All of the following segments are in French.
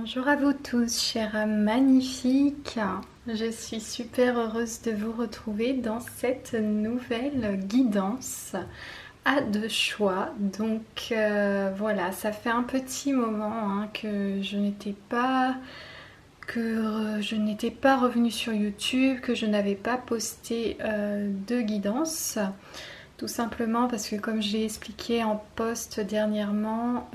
Bonjour à vous tous, chers âmes magnifiques. Je suis super heureuse de vous retrouver dans cette nouvelle guidance à deux choix. Donc voilà, ça fait un petit moment que je n'étais pas revenue sur YouTube, que je n'avais pas posté de guidance. Tout simplement parce que comme je l'ai expliqué en post dernièrement,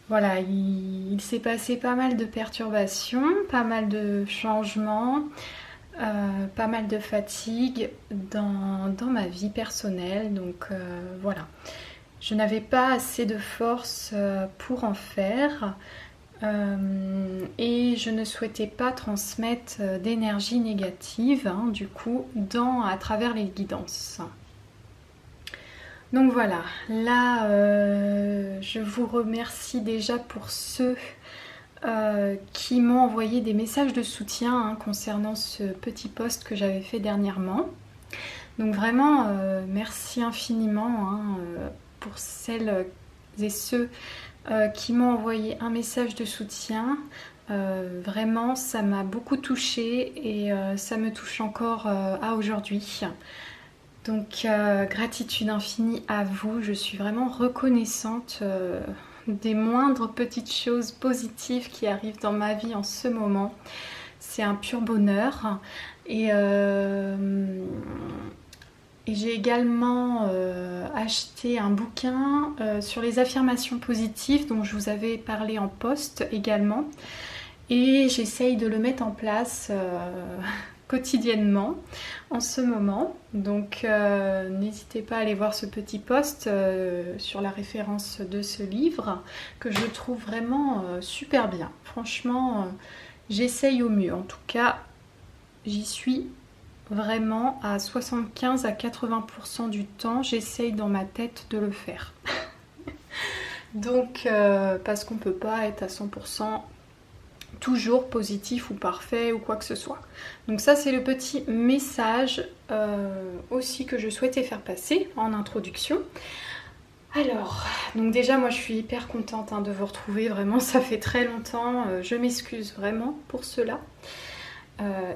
voilà, il s'est passé pas mal de perturbations, pas mal de changements, pas mal de fatigue dans ma vie personnelle. Donc voilà, je n'avais pas assez de force pour en faire et je ne souhaitais pas transmettre d'énergie négative, du coup, à travers les guidances. Donc voilà, là je vous remercie déjà pour ceux qui m'ont envoyé des messages de soutien concernant ce petit post que j'avais fait dernièrement. Donc vraiment merci infiniment pour celles et ceux qui m'ont envoyé un message de soutien. Vraiment ça m'a beaucoup touchée et ça me touche encore à aujourd'hui. Donc gratitude infinie à vous, je suis vraiment reconnaissante des moindres petites choses positives qui arrivent dans ma vie en ce moment. C'est un pur bonheur. Et j'ai également acheté un bouquin sur les affirmations positives dont je vous avais parlé en post également. Et j'essaye de le mettre en place quotidiennement en ce moment. Donc n'hésitez pas à aller voir ce petit post sur la référence de ce livre que je trouve vraiment super bien. Franchement, j'essaye au mieux. En tout cas, j'y suis vraiment à 75 à 80% du temps. J'essaye dans ma tête de le faire. Donc, parce qu'on ne peut pas être à 100% toujours positif ou parfait ou quoi que ce soit. Donc ça c'est le petit message aussi que je souhaitais faire passer en introduction. Alors, donc déjà moi je suis hyper contente de vous retrouver, vraiment ça fait très longtemps, je m'excuse vraiment pour cela.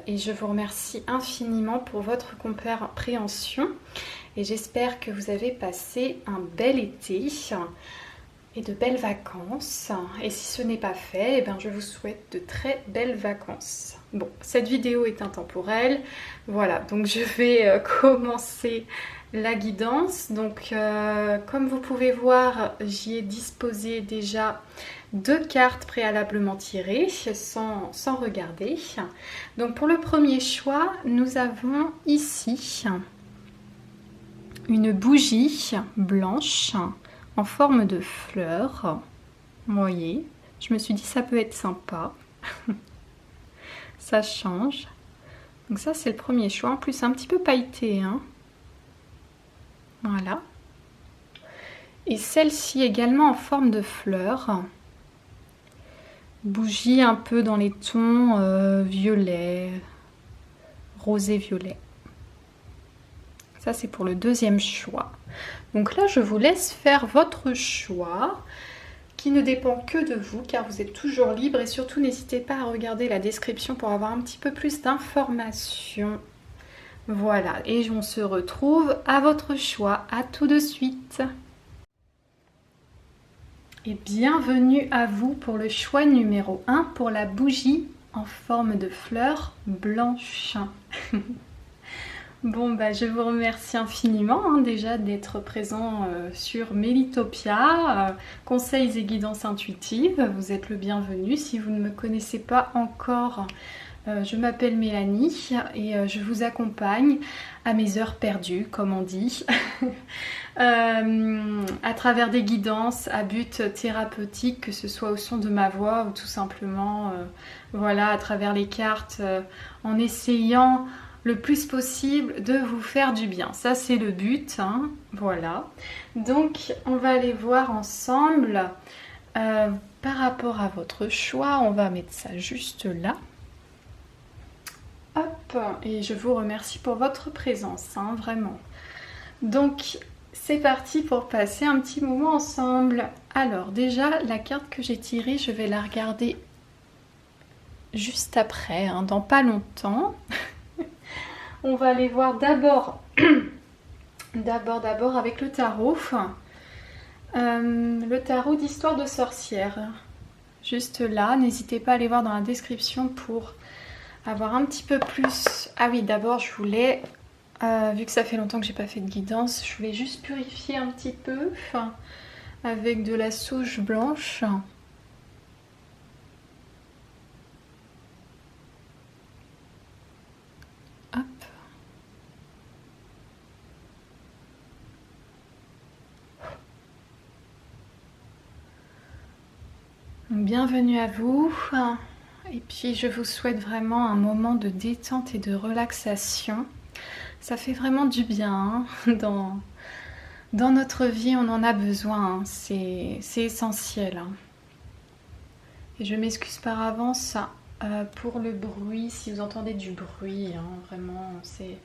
Et je vous remercie infiniment pour votre compréhension et j'espère que vous avez passé un bel été et de belles vacances. Et si ce n'est pas fait, je vous souhaite de très belles vacances. Bon, cette vidéo est intemporelle. Voilà, donc je vais commencer la guidance. Donc, comme vous pouvez voir, j'y ai disposé déjà 2 cartes préalablement tirées sans regarder. Donc, pour le premier choix, nous avons ici une bougie blanche en forme de fleur. Vous voyez, je me suis dit ça peut être sympa. Ça change. Donc ça c'est le premier choix. En plus un petit peu pailleté. Voilà. Et celle-ci également en forme de fleur. Bougie un peu dans les tons violet, rosé-violet. Ça c'est pour le deuxième choix. Donc là je vous laisse faire votre choix qui ne dépend que de vous car vous êtes toujours libre et surtout n'hésitez pas à regarder la description pour avoir un petit peu plus d'informations. Voilà, et on se retrouve à votre choix. À tout de suite. Et bienvenue à vous pour le choix numéro 1 pour la bougie en forme de fleur blanche. Bon, je vous remercie infiniment déjà d'être présent sur Melitopia, conseils et guidances intuitives. Vous êtes le bienvenu. Si vous ne me connaissez pas encore, je m'appelle Mélanie et je vous accompagne à mes heures perdues, comme on dit, à travers des guidances à but thérapeutique, que ce soit au son de ma voix ou tout simplement voilà, à travers les cartes, en essayant le plus possible de vous faire du bien. Ça c'est le but, voilà. Donc on va aller voir ensemble par rapport à votre choix. On va mettre ça juste là. Hop, et je vous remercie pour votre présence, vraiment. Donc c'est parti pour passer un petit moment ensemble. Alors déjà, la carte que j'ai tirée, je vais la regarder juste après, hein, dans pas longtemps. On va aller voir d'abord avec le tarot. Le tarot d'histoire de sorcière. Juste là, n'hésitez pas à aller voir dans la description pour avoir un petit peu plus. Ah oui, d'abord je voulais, vu que ça fait longtemps que j'ai pas fait de guidance, je voulais juste purifier un petit peu avec de la sauge blanche. Hop. Bienvenue à vous. Et puis je vous souhaite vraiment un moment de détente et de relaxation. Ça fait vraiment du bien, hein. Dans notre vie, on en a besoin, hein. C'est essentiel, hein. Et je m'excuse par avance pour le bruit, si vous entendez du bruit, hein, vraiment, c'est...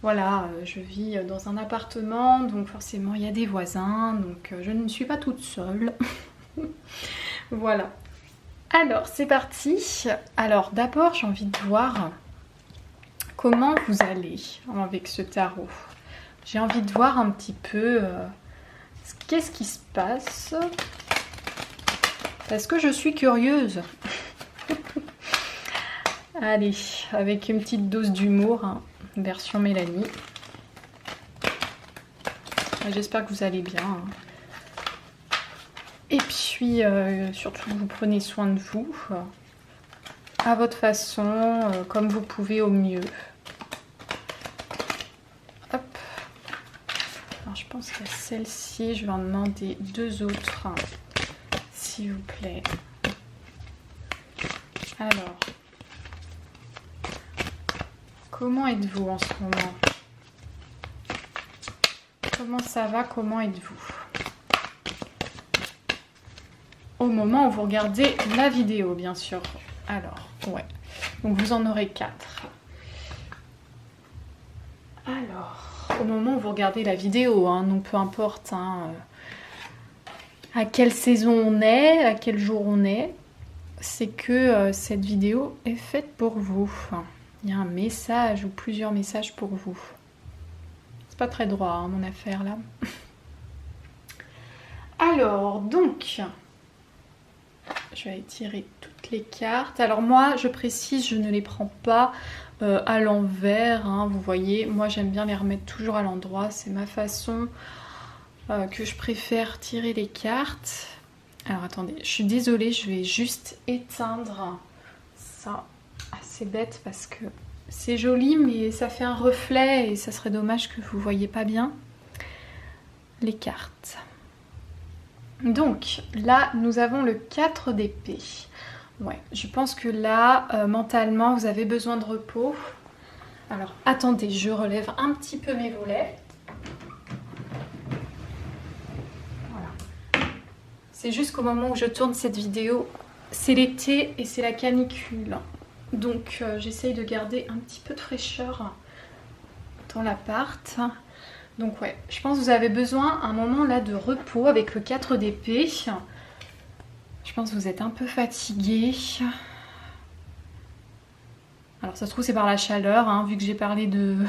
Voilà, je vis dans un appartement, donc forcément il y a des voisins, donc je ne suis pas toute seule. Voilà. Alors, c'est parti. Alors, d'abord, j'ai envie de voir comment vous allez avec ce tarot. J'ai envie de voir un petit peu qu'est-ce qui se passe. Parce que je suis curieuse. Allez, avec une petite dose d'humour, hein, version Mélanie. J'espère que vous allez bien, hein. Et puis, surtout, vous prenez soin de vous, à votre façon, comme vous pouvez au mieux. Hop. Alors, je pense qu'à celle-ci, je vais en demander 2 autres, hein, s'il vous plaît. Alors, comment êtes-vous en ce moment? Comment ça va? Comment êtes-vous au moment où vous regardez la vidéo, bien sûr. Alors, ouais. Donc, vous en aurez 4. Alors, au moment où vous regardez la vidéo, hein, donc peu importe hein, à quelle saison on est, à quel jour on est, c'est que cette vidéo est faite pour vous. Il y a un message ou plusieurs messages pour vous. C'est pas très droit, hein, mon affaire, là. Alors, donc... Je vais tirer toutes les cartes. Alors moi, je précise, je ne les prends pas à l'envers, hein, vous voyez. Moi, j'aime bien les remettre toujours à l'endroit. C'est ma façon que je préfère tirer les cartes. Alors attendez, je suis désolée, je vais juste éteindre ça. C'est bête parce que c'est joli, mais ça fait un reflet et ça serait dommage que vous ne voyez pas bien les cartes. Donc là, nous avons le 4 d'épée. Ouais, je pense que là, mentalement, vous avez besoin de repos. Alors, attendez, je relève un petit peu mes volets. Voilà. C'est juste qu'au moment où je tourne cette vidéo, c'est l'été et c'est la canicule. Donc, j'essaye de garder un petit peu de fraîcheur dans l'appart. Donc ouais, je pense que vous avez besoin un moment là de repos avec le 4 d'épée. Je pense que vous êtes un peu fatigué. Alors ça se trouve c'est par la chaleur, hein, vu que j'ai parlé de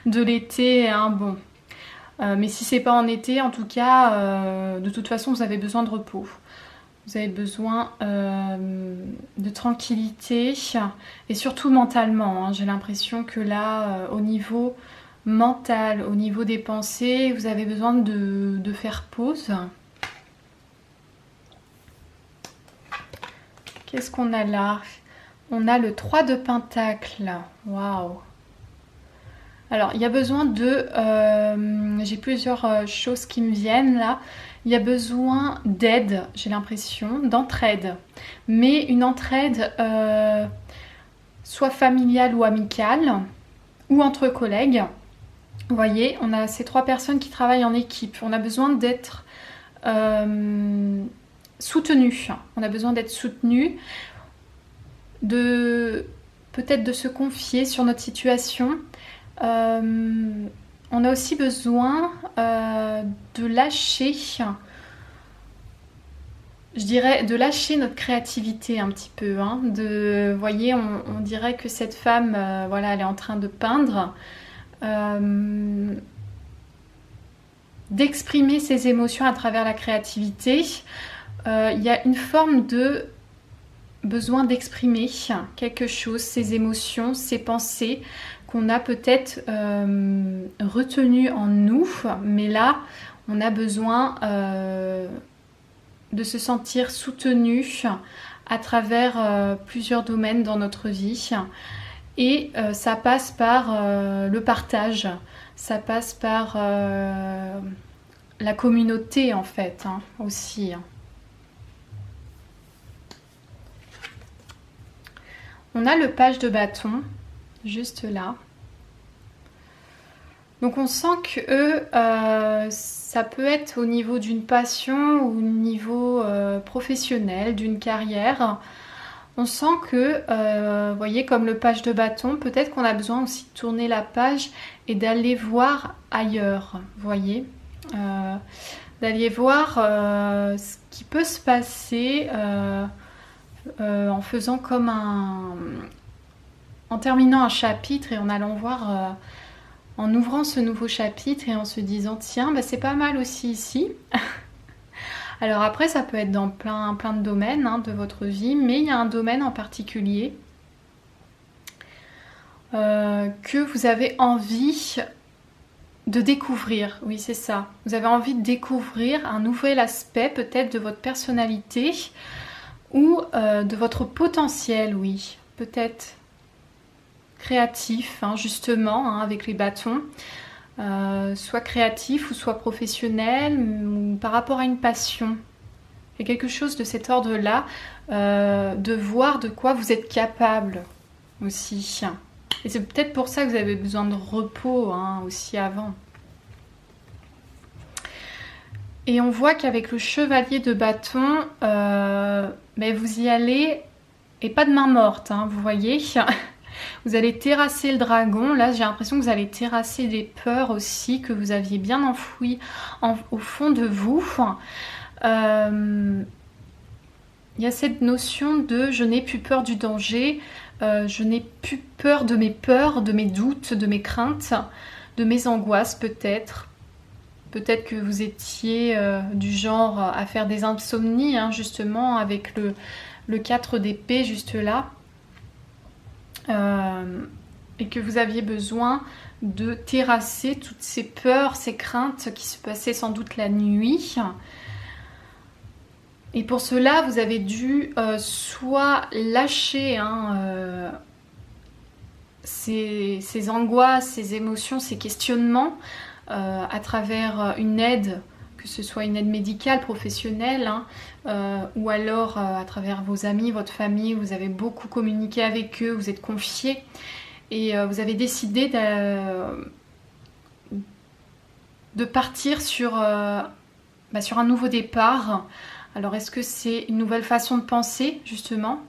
l'été, hein, bon. Mais si c'est pas en été, en tout cas, de toute façon vous avez besoin de repos. Vous avez besoin de tranquillité et surtout mentalement, hein. J'ai l'impression que là, au niveau... mental, au niveau des pensées, vous avez besoin de faire pause. Qu'est-ce qu'on a là? On a le 3 de Pentacle. Waouh! Alors, il y a besoin de... j'ai plusieurs choses qui me viennent là. Il y a besoin d'aide, j'ai l'impression, d'entraide. Mais une entraide soit familiale ou amicale, ou entre collègues. Vous voyez, on a ces 3 personnes qui travaillent en équipe. On a besoin d'être soutenus. On a besoin d'être soutenus, peut-être de se confier sur notre situation. On a aussi besoin de lâcher, je dirais, de lâcher notre créativité un petit peu. Hein, vous voyez, on dirait que cette femme, voilà, elle est en train de peindre. D'exprimer ses émotions à travers la créativité. Il y a une forme de besoin d'exprimer quelque chose, ses émotions, ses pensées qu'on a peut-être retenues en nous, mais là on a besoin de se sentir soutenu à travers plusieurs domaines dans notre vie, et ça passe par le partage, ça passe par la communauté en fait, hein, aussi. On a le page de bâton, juste là. Donc on sent que ça peut être au niveau d'une passion ou au niveau professionnel, d'une carrière. On sent que, vous voyez, comme le page de bâton, peut-être qu'on a besoin aussi de tourner la page et d'aller voir ailleurs, vous voyez. D'aller voir ce qui peut se passer en faisant comme en terminant un chapitre et en allant voir, en ouvrant ce nouveau chapitre et en se disant tiens, bah, c'est pas mal aussi ici. Alors après ça peut être dans plein de domaines, hein, de votre vie, mais il y a un domaine en particulier que vous avez envie de découvrir. Oui, c'est ça. Vous avez envie de découvrir un nouvel aspect peut-être de votre personnalité ou de votre potentiel, oui, peut-être créatif, hein, justement, hein, avec les bâtons, soit créatif ou soit professionnel, ou par rapport à une passion. Il y a quelque chose de cet ordre-là, de voir de quoi vous êtes capable aussi. Et c'est peut-être pour ça que vous avez besoin de repos, hein, aussi avant. Et on voit qu'avec le chevalier de bâton, ben vous y allez, et pas de main morte, hein, vous voyez. Vous allez terrasser le dragon. Là, j'ai l'impression que vous allez terrasser des peurs aussi que vous aviez bien enfouies au fond de vous. Il y a cette notion de je n'ai plus peur du danger, je n'ai plus peur, de mes doutes, de mes craintes, de mes angoisses peut-être. Peut-être que vous étiez du genre à faire des insomnies, hein, justement, avec le 4 d'épée juste là. Et que vous aviez besoin de terrasser toutes ces peurs, ces craintes qui se passaient sans doute la nuit. Et pour cela, vous avez dû soit lâcher hein, ces angoisses, ces émotions, ces questionnements à travers une aide, que ce soit une aide médicale, professionnelle, hein, ou alors à travers vos amis, votre famille, vous avez beaucoup communiqué avec eux, vous êtes confiés et vous avez décidé de partir sur un nouveau départ. Alors est-ce que c'est une nouvelle façon de penser justement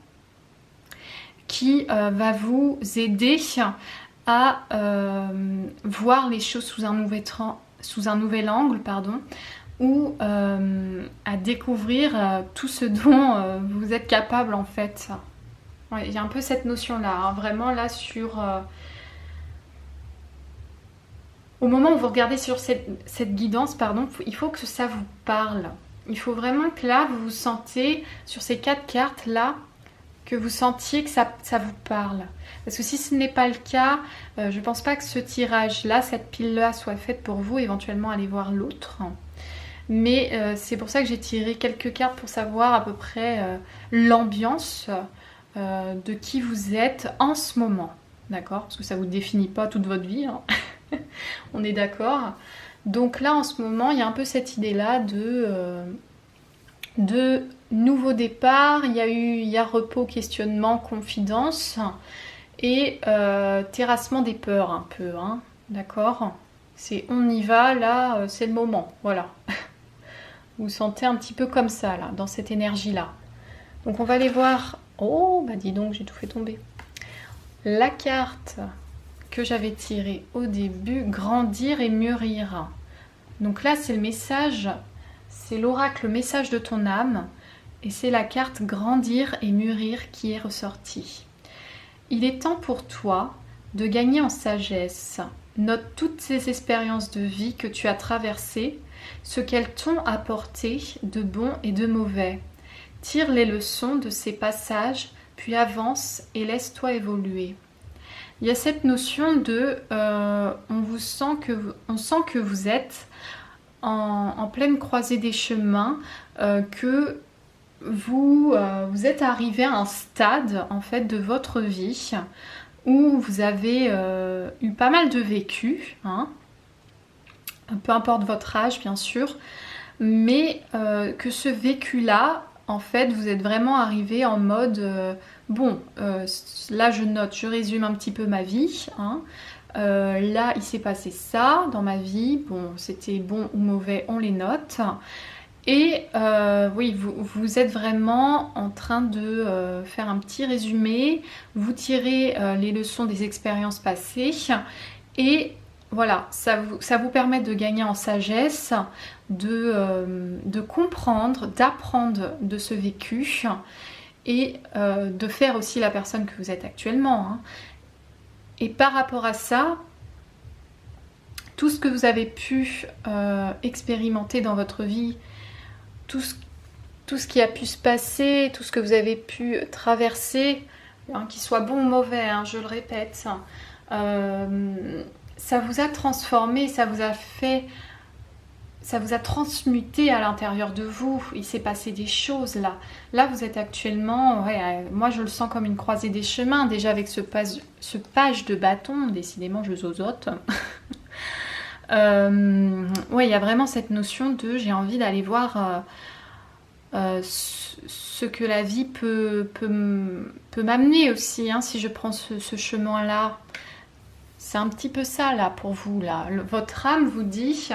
qui va vous aider à voir les choses sous un nouvel angle, pardon, ou à découvrir tout ce dont vous êtes capable en fait. Ouais, il y a un peu cette notion-là, hein, vraiment là sur... Au moment où vous regardez sur cette guidance, pardon, il faut que ça vous parle. Il faut vraiment que là, vous vous sentez, sur ces 4 cartes là, que vous sentiez que ça vous parle. Parce que si ce n'est pas le cas, je ne pense pas que ce tirage-là, cette pile-là soit faite pour vous, éventuellement aller voir l'autre. Mais c'est pour ça que j'ai tiré quelques cartes pour savoir à peu près l'ambiance de qui vous êtes en ce moment. D'accord ? Parce que ça ne vous définit pas toute votre vie. Hein. On est d'accord. Donc là, en ce moment, il y a un peu cette idée-là de nouveau départ. Il y a repos, questionnement, confidence et terrassement des peurs un peu. Hein. D'accord ? C'est on y va, là, c'est le moment. Voilà. Vous vous sentez un petit peu comme ça, là, dans cette énergie-là. Donc on va aller voir... Oh, bah dis donc, j'ai tout fait tomber. La carte que j'avais tiré au début, grandir et mûrir. Donc là, c'est le message, c'est l'oracle message de ton âme, et c'est la carte grandir et mûrir qui est ressortie. Il est temps pour toi de gagner en sagesse. Note toutes ces expériences de vie que tu as traversées, ce qu'elles t'ont apporté de bon et de mauvais. Tire les leçons de ces passages, puis avance et laisse-toi évoluer. Il y a cette notion de on sent que vous êtes en pleine croisée des chemins, que vous êtes arrivé à un stade en fait de votre vie où vous avez eu pas mal de vécu, hein, peu importe votre âge bien sûr, mais que ce vécu-là, en fait, vous êtes vraiment arrivé en mode là je note, je résume un petit peu ma vie, hein. Là il s'est passé ça dans ma vie, bon c'était bon ou mauvais, on les note. Et oui, vous êtes vraiment en train de faire un petit résumé, vous tirez les leçons des expériences passées et voilà, ça vous permet de gagner en sagesse, de comprendre, d'apprendre de ce vécu et de faire aussi la personne que vous êtes actuellement, hein. Et par rapport à ça, tout ce que vous avez pu expérimenter dans votre vie, tout ce qui a pu se passer, tout ce que vous avez pu traverser, hein, qu'il soit bon ou mauvais, hein, je le répète, ça vous a transformé, ça vous a transmuté à l'intérieur de vous. Il s'est passé des choses là. Là, vous êtes actuellement, moi je le sens comme une croisée des chemins, déjà avec ce page de bâton, décidément je zozote. Ouais, il y a vraiment cette notion de j'ai envie d'aller voir ce que la vie peut m'amener aussi, hein, si je prends ce chemin-là. C'est un petit peu ça là pour vous là. Votre âme vous dit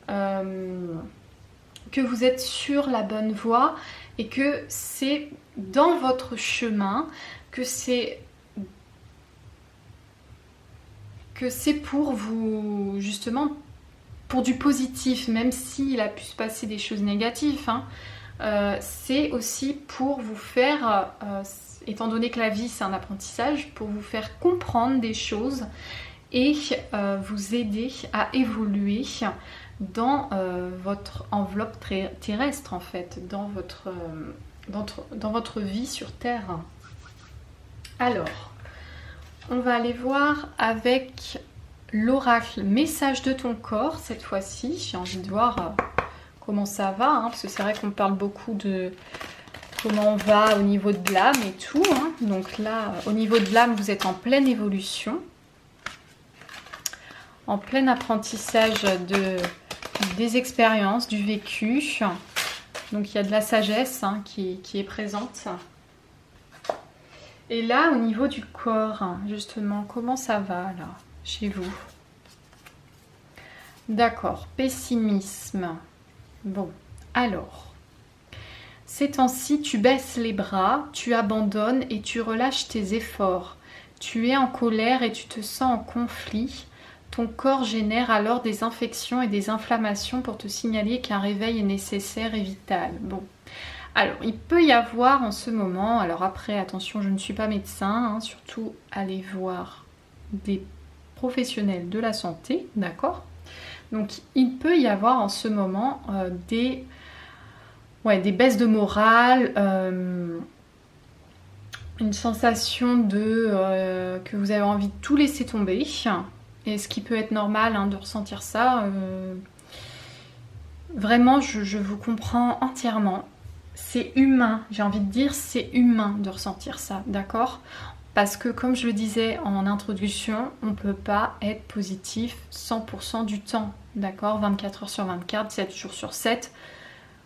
que vous êtes sur la bonne voie et que c'est dans votre chemin, que c'est pour vous, justement, pour du positif, même s'il a pu se passer des choses négatives, hein. C'est aussi pour vous faire, étant donné que la vie c'est un apprentissage, pour vous faire comprendre des choses et vous aider à évoluer dans votre enveloppe terrestre en fait, dans votre vie sur Terre. Alors, on va aller voir avec l'oracle message de ton corps cette fois-ci. J'ai envie de voir comment ça va, hein, parce que c'est vrai qu'on parle beaucoup de comment on va au niveau de l'âme et tout, hein. Donc là, au niveau de l'âme, vous êtes en pleine évolution, en plein apprentissage des expériences, du vécu. Donc il y a de la sagesse, hein, qui est présente. Et là, au niveau du corps, hein, justement, comment ça va là, chez vous? D'accord, pessimisme. Bon, alors, ces temps-ci, tu baisses les bras, tu abandonnes et tu relâches tes efforts. Tu es en colère et tu te sens en conflit. Ton corps génère alors des infections et des inflammations pour te signaler qu'un réveil est nécessaire et vital. Bon, alors il peut y avoir en ce moment, alors après attention, je ne suis pas médecin, hein, surtout allez voir des professionnels de la santé, d'accord? Donc il peut y avoir en ce moment des baisses de morale, une sensation que vous avez envie de tout laisser tomber, et ce qui peut être normal, hein, de ressentir ça. Vraiment, je vous comprends entièrement. C'est humain, j'ai envie de dire, c'est humain de ressentir ça, d'accord? Parce que comme je le disais en introduction, on ne peut pas être positif 100% du temps, d'accord? 24 heures sur 24, 7 jours sur 7.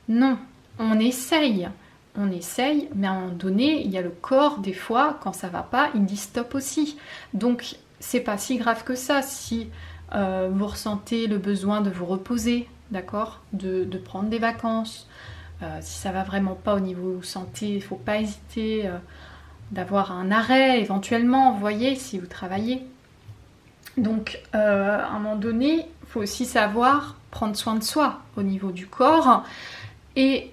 Non, on essaye, mais à un moment donné, il y a le corps, des fois, quand ça va pas, il dit stop aussi. Donc, c'est pas si grave que ça si vous ressentez le besoin de vous reposer, d'accord? De prendre des vacances. Si ça va vraiment pas au niveau santé, il ne faut pas hésiter d'avoir un arrêt éventuellement, vous voyez, si vous travaillez. Donc, à un moment donné, il faut aussi savoir prendre soin de soi au niveau du corps. Et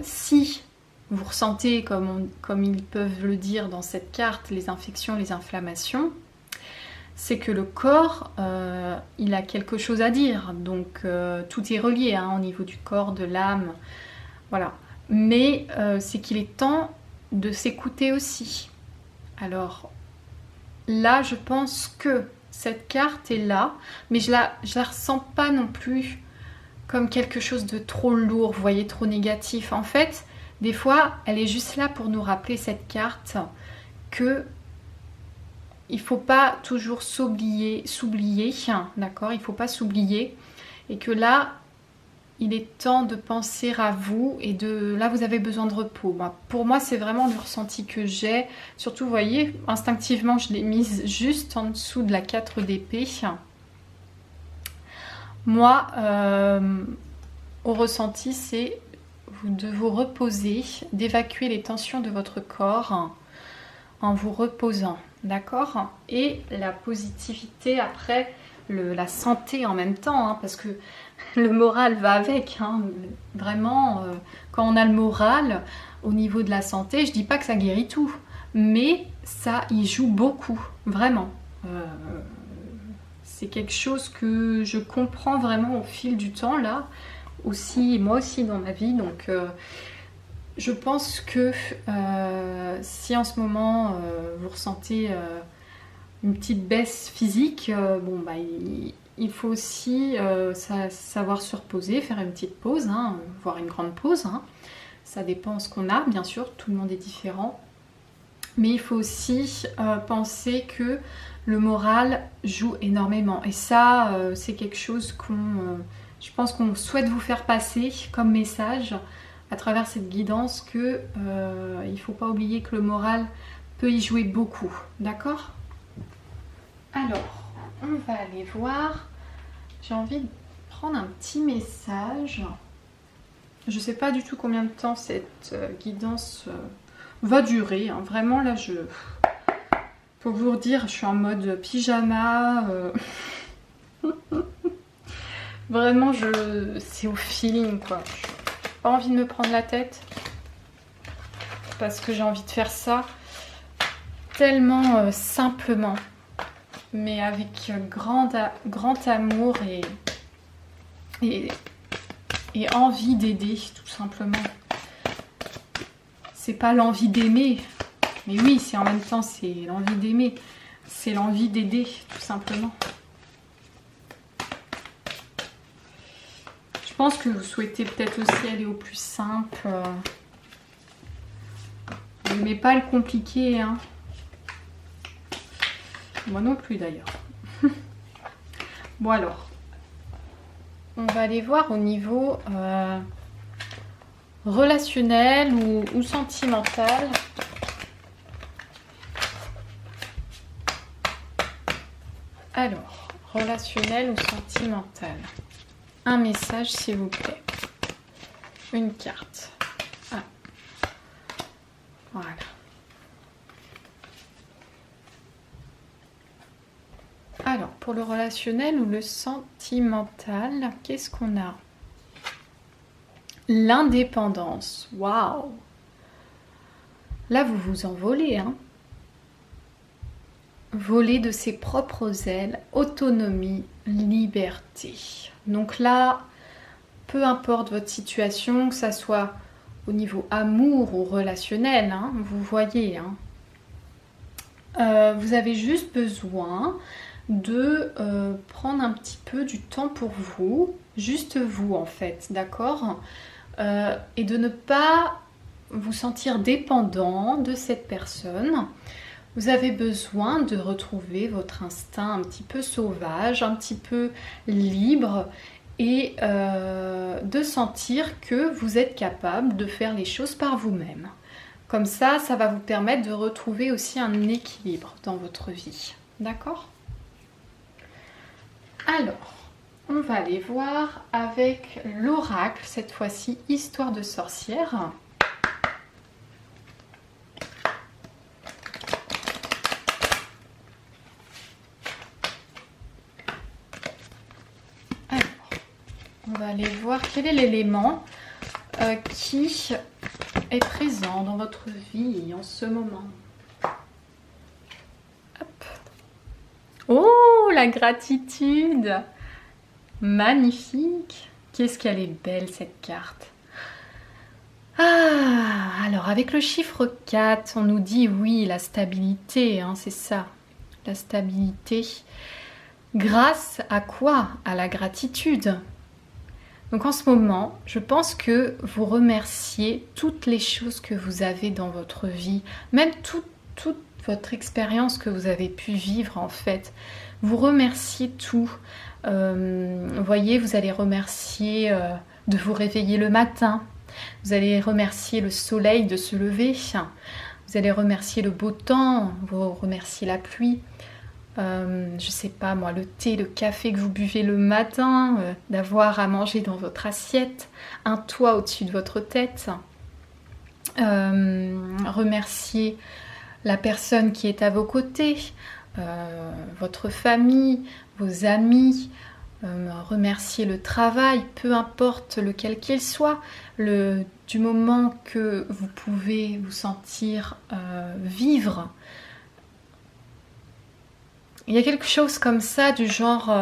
si vous ressentez, comme ils peuvent le dire dans cette carte, les infections, les inflammations, c'est que le corps, il a quelque chose à dire. Donc, tout est relié hein, au niveau du corps, de l'âme. Voilà. Mais c'est qu'il est temps de s'écouter aussi. Alors, là, je pense que cette carte est là, mais je la ressens pas non plus comme quelque chose de trop lourd, vous voyez, trop négatif. En fait, des fois, elle est juste là pour nous rappeler cette carte que il faut pas toujours s'oublier, d'accord? Il faut pas s'oublier et que là, il est temps de penser à vous et là vous avez besoin de repos. Pour moi c'est vraiment le ressenti que j'ai, surtout vous voyez instinctivement je l'ai mise juste en dessous de la 4 d'épée. Moi au ressenti c'est de vous reposer, d'évacuer les tensions de votre corps en vous reposant, d'accord? Et la positivité après, la santé en même temps, hein, parce que le moral va avec, hein. Vraiment, quand on a le moral au niveau de la santé, je dis pas que ça guérit tout, mais ça y joue beaucoup, vraiment. C'est quelque chose que je comprends vraiment au fil du temps là, aussi moi aussi dans ma vie, donc je pense que si en ce moment vous ressentez une petite baisse physique, bon bah il faut aussi savoir se reposer, faire une petite pause, hein, voire une grande pause. Hein. Ça dépend ce qu'on a, bien sûr, tout le monde est différent. Mais il faut aussi penser que le moral joue énormément. Et ça, c'est quelque chose je pense qu'on souhaite vous faire passer comme message à travers cette guidance que il ne faut pas oublier que le moral peut y jouer beaucoup. D'accord ? Alors, on va aller voir. J'ai envie de prendre un petit message. Je ne sais pas du tout combien de temps cette guidance va durer. Hein. Vraiment, là, pour vous dire, je suis en mode pyjama. Vraiment, c'est au feeling, quoi. J'ai pas envie de me prendre la tête. Parce que j'ai envie de faire ça tellement simplement. Mais avec grand amour et envie d'aider, tout simplement. C'est pas l'envie d'aimer, mais oui, c'est en même temps, c'est l'envie d'aimer. C'est l'envie d'aider, tout simplement. Je pense que vous souhaitez peut-être aussi aller au plus simple. Mais pas le compliqué, hein. Moi non plus d'ailleurs. Bon alors, on va aller voir au niveau relationnel ou sentimental. Alors, relationnel ou sentimental. Un message s'il vous plaît. Une carte. Ah. Voilà. Alors, pour le relationnel ou le sentimental, qu'est-ce qu'on a? L'indépendance. Waouh! Là, vous vous envolez, hein? Voler de ses propres ailes, autonomie, liberté. Donc là, peu importe votre situation, que ça soit au niveau amour ou relationnel, hein, vous voyez, hein, vous avez juste besoin de prendre un petit peu du temps pour vous, juste vous en fait, d'accord, et de ne pas vous sentir dépendant de cette personne. Vous avez besoin de retrouver votre instinct un petit peu sauvage, un petit peu libre et de sentir que vous êtes capable de faire les choses par vous-même. Comme ça, ça va vous permettre de retrouver aussi un équilibre dans votre vie. D'accord ? Alors, on va aller voir avec l'oracle, cette fois-ci, histoire de sorcière. On va aller voir quel est l'élément qui est présent dans votre vie en ce moment. Hop. Oh, la gratitude! Magnifique! Qu'est-ce qu'elle est belle cette carte! Ah, alors avec le chiffre 4, on nous dit oui, la stabilité, hein, c'est ça, la stabilité. Grâce à quoi? À la gratitude. Donc en ce moment, je pense que vous remerciez toutes les choses que vous avez dans votre vie, même toute votre expérience que vous avez pu vivre en fait. Vous remerciez tout. Vous voyez, vous allez remercier de vous réveiller le matin. Vous allez remercier le soleil de se lever. Vous allez remercier le beau temps. Vous remerciez la pluie. Je sais pas moi, le thé, le café que vous buvez le matin, d'avoir à manger dans votre assiette, un toit au-dessus de votre tête. Remercier la personne qui est à vos côtés, votre famille, vos amis. Remercier le travail, peu importe lequel qu'il soit, du moment que vous pouvez vous sentir vivre. Il y a quelque chose comme ça du genre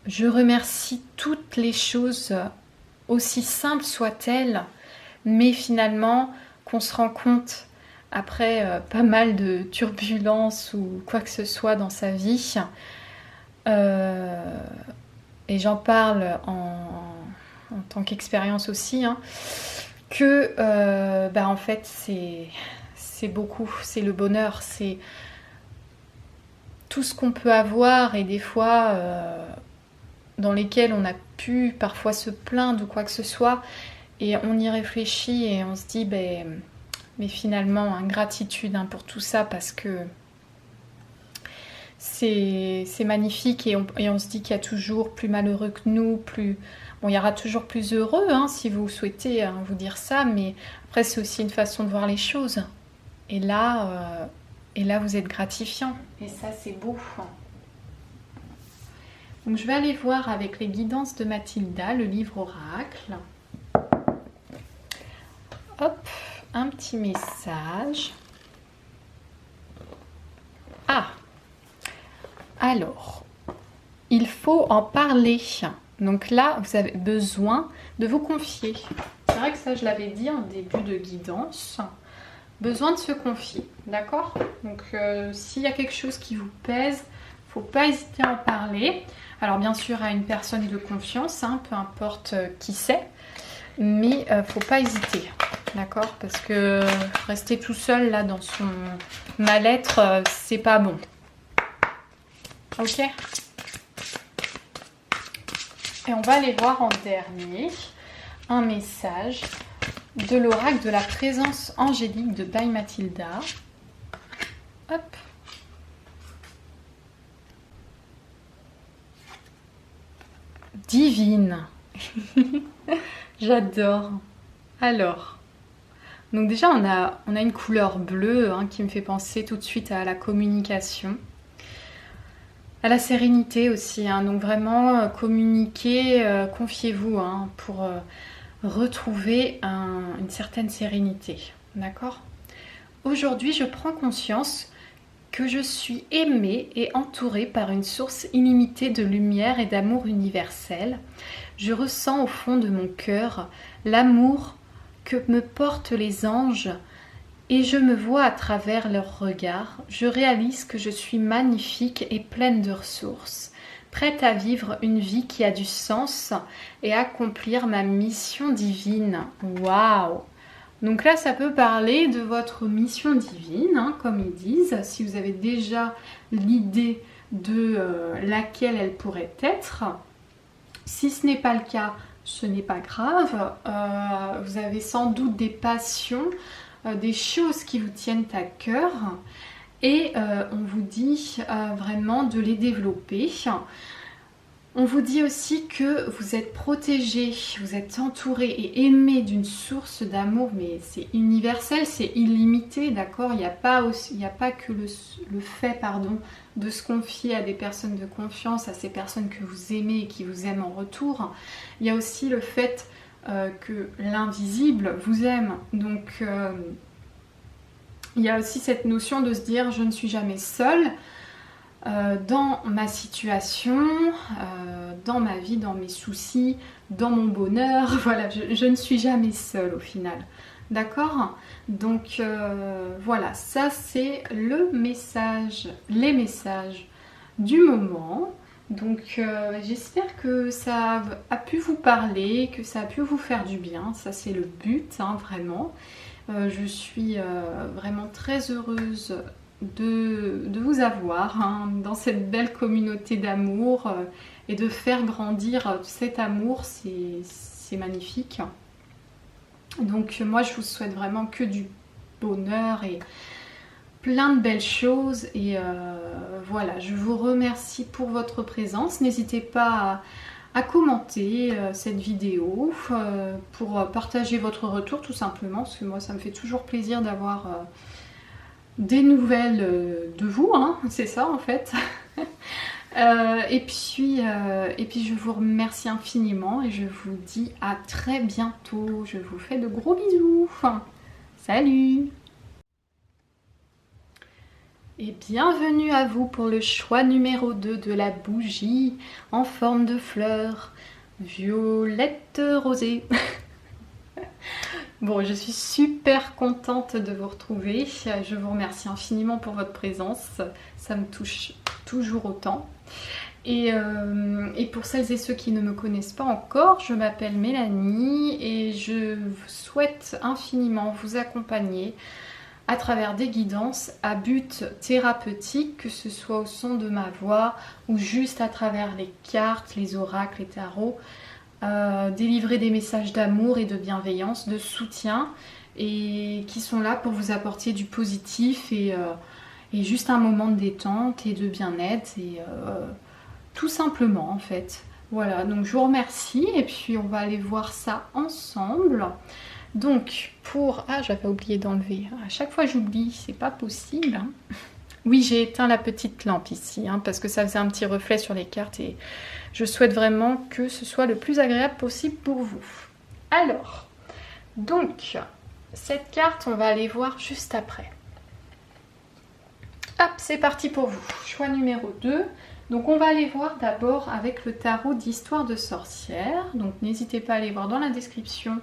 je remercie toutes les choses aussi simples soient-elles, mais finalement qu'on se rend compte après pas mal de turbulences ou quoi que ce soit dans sa vie. Et j'en parle en tant qu'expérience aussi, hein, que en fait c'est beaucoup, c'est le bonheur, c'est tout ce qu'on peut avoir et des fois dans lesquels on a pu parfois se plaindre ou quoi que ce soit et on y réfléchit et on se dit mais finalement gratitude pour tout ça parce que c'est magnifique et on se dit qu'il y a toujours plus malheureux que nous, il y aura toujours plus heureux si vous souhaitez vous dire ça, mais après c'est aussi une façon de voir les choses. Et là vous êtes gratifiant. Et ça c'est beau. Donc je vais aller voir avec les guidances de Mathilda, le livre oracle. Hop, un petit message. Ah! Alors, il faut en parler. Donc là, vous avez besoin de vous confier. C'est vrai que ça, je l'avais dit en début de guidance. Besoin de se confier, d'accord? Donc, s'il y a quelque chose qui vous pèse, il ne faut pas hésiter à en parler. Alors, bien sûr, à une personne de confiance, peu importe qui c'est. Mais il ne faut pas hésiter, d'accord? Parce que rester tout seul là dans son mal-être, c'est pas bon. Ok. Et on va aller voir en dernier un message de l'oracle de la présence angélique de By Mathilda. Hop. Divine. J'adore. Alors, donc déjà on a une couleur bleue qui me fait penser tout de suite à la communication. À la sérénité aussi, donc vraiment communiquez, confiez-vous pour retrouver une certaine sérénité, d'accord? Aujourd'hui, je prends conscience que je suis aimée et entourée par une source illimitée de lumière et d'amour universel. Je ressens au fond de mon cœur l'amour que me portent les anges et je me vois à travers leurs regards. Je réalise que je suis magnifique et pleine de ressources, prête à vivre une vie qui a du sens et accomplir ma mission divine. Waouh! Donc là, ça peut parler de votre mission divine, comme ils disent, si vous avez déjà l'idée de laquelle elle pourrait être. Si ce n'est pas le cas, ce n'est pas grave. Vous avez sans doute des passions, des choses qui vous tiennent à cœur et on vous dit vraiment de les développer. On vous dit aussi que vous êtes protégé, vous êtes entouré et aimé d'une source d'amour, mais c'est universel, c'est illimité, d'accord? Il n'y a pas que le fait, pardon, de se confier à des personnes de confiance, à ces personnes que vous aimez et qui vous aiment en retour. Il y a aussi le fait que l'invisible vous aime. Donc, il y a aussi cette notion de se dire, je ne suis jamais seule. Dans ma situation, dans ma vie, dans mes soucis, dans mon bonheur, voilà, je ne suis jamais seule au final. D'accord? Donc voilà, ça c'est le message, les messages du moment. Donc j'espère que ça a pu vous parler, que ça a pu vous faire du bien. Ça c'est le but, hein, vraiment. Je suis vraiment très heureuse de vous avoir hein, dans cette belle communauté d'amour et de faire grandir cet amour, c'est magnifique. Donc moi je vous souhaite vraiment que du bonheur et plein de belles choses et voilà, je vous remercie pour votre présence. N'hésitez pas à commenter cette vidéo pour partager votre retour tout simplement, parce que moi ça me fait toujours plaisir d'avoir des nouvelles de vous, hein, c'est ça en fait. Et puis je vous remercie infiniment et je vous dis à très bientôt. Je vous fais de gros bisous. Salut! Et bienvenue à vous pour le choix numéro 2 de la bougie en forme de fleur violette rosée. Bon, je suis super contente de vous retrouver. Je vous remercie infiniment pour votre présence. Ça me touche toujours autant. Et pour celles et ceux qui ne me connaissent pas encore, je m'appelle Mélanie et je souhaite infiniment vous accompagner à travers des guidances à but thérapeutique, que ce soit au son de ma voix ou juste à travers les cartes, les oracles, les tarots. Délivrer des messages d'amour et de bienveillance, de soutien et qui sont là pour vous apporter du positif et juste un moment de détente et de bien-être et tout simplement en fait. Voilà, donc je vous remercie et puis on va aller voir ça ensemble. Donc pour... Ah, j'avais oublié d'enlever. À chaque fois j'oublie, c'est pas possible. Hein. Oui, j'ai éteint la petite lampe ici, hein, parce que ça faisait un petit reflet sur les cartes et je souhaite vraiment que ce soit le plus agréable possible pour vous. Alors, donc, cette carte, on va aller voir juste après. Hop, c'est parti pour vous. Choix numéro 2. Donc, on va aller voir d'abord avec le tarot d'histoire de sorcière. Donc, n'hésitez pas à aller voir dans la description.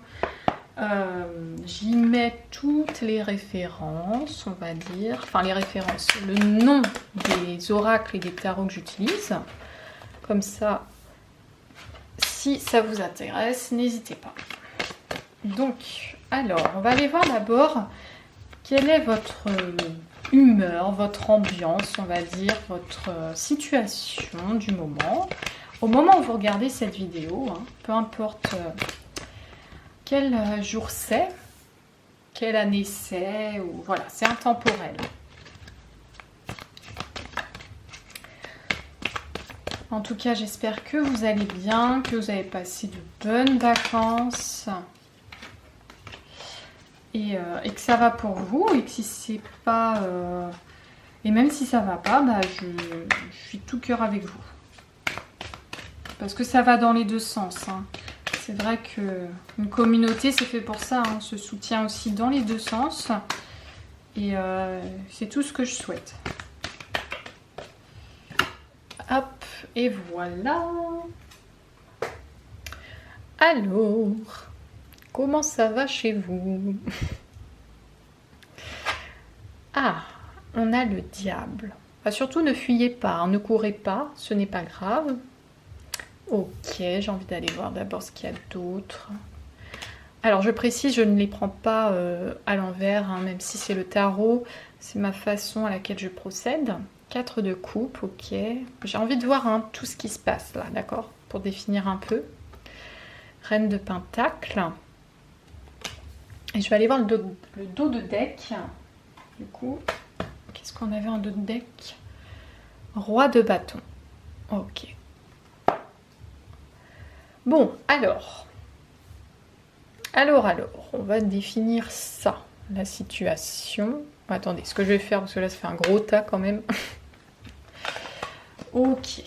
J'y mets toutes les références, on va dire. Enfin, les références, le nom des oracles et des tarots que j'utilise. Comme ça, si ça vous intéresse, n'hésitez pas. Donc, alors, on va aller voir d'abord quelle est votre humeur, votre ambiance, on va dire, votre situation du moment. Au moment où vous regardez cette vidéo, hein, peu importe quel jour c'est, quelle année c'est, ou voilà, c'est intemporel. En tout cas, j'espère que vous allez bien, que vous avez passé de bonnes vacances et que ça va pour vous. Et que si c'est pas... Et même si ça va pas, bah, je suis tout cœur avec vous. Parce que ça va dans les deux sens. Hein. C'est vrai qu'une communauté, c'est fait pour ça. Hein. On se soutient aussi dans les deux sens. Et c'est tout ce que je souhaite. Hop, et voilà. Alors, comment ça va chez vous? Ah, on a le diable. Enfin, surtout ne fuyez pas, hein, ne courez pas, ce n'est pas grave. Ok, j'ai envie d'aller voir d'abord ce qu'il y a d'autre. Alors je précise, je ne les prends pas à l'envers, hein, même si c'est le tarot, c'est ma façon à laquelle je procède. 4 de coupe, ok. J'ai envie de voir hein, tout ce qui se passe là, d'accord? Pour définir un peu. Reine de Pentacle. Et je vais aller voir le dos de deck. Du coup, qu'est-ce qu'on avait en dos de deck? Roi de bâton. Ok. Bon, alors, on va définir ça, la situation. Attendez, ce que je vais faire, parce que là, ça fait un gros tas quand même. Ok,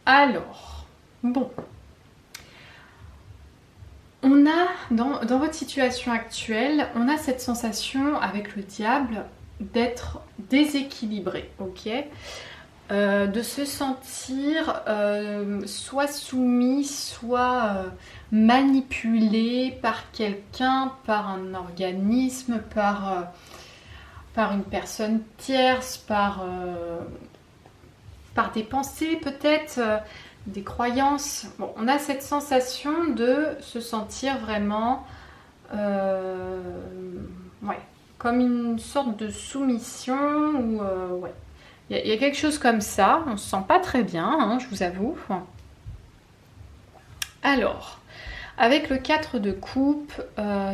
alors, bon. On a, dans votre situation actuelle, on a cette sensation avec le diable d'être déséquilibré, ok, de se sentir soit soumis, soit manipulé par quelqu'un, par un organisme, par une personne tierce, par des pensées peut-être, des croyances. Bon, on a cette sensation de se sentir vraiment ouais, comme une sorte de soumission ou ouais. Il y a quelque chose comme ça, on se sent pas très bien, hein, je vous avoue. Alors, avec le 4 de coupe,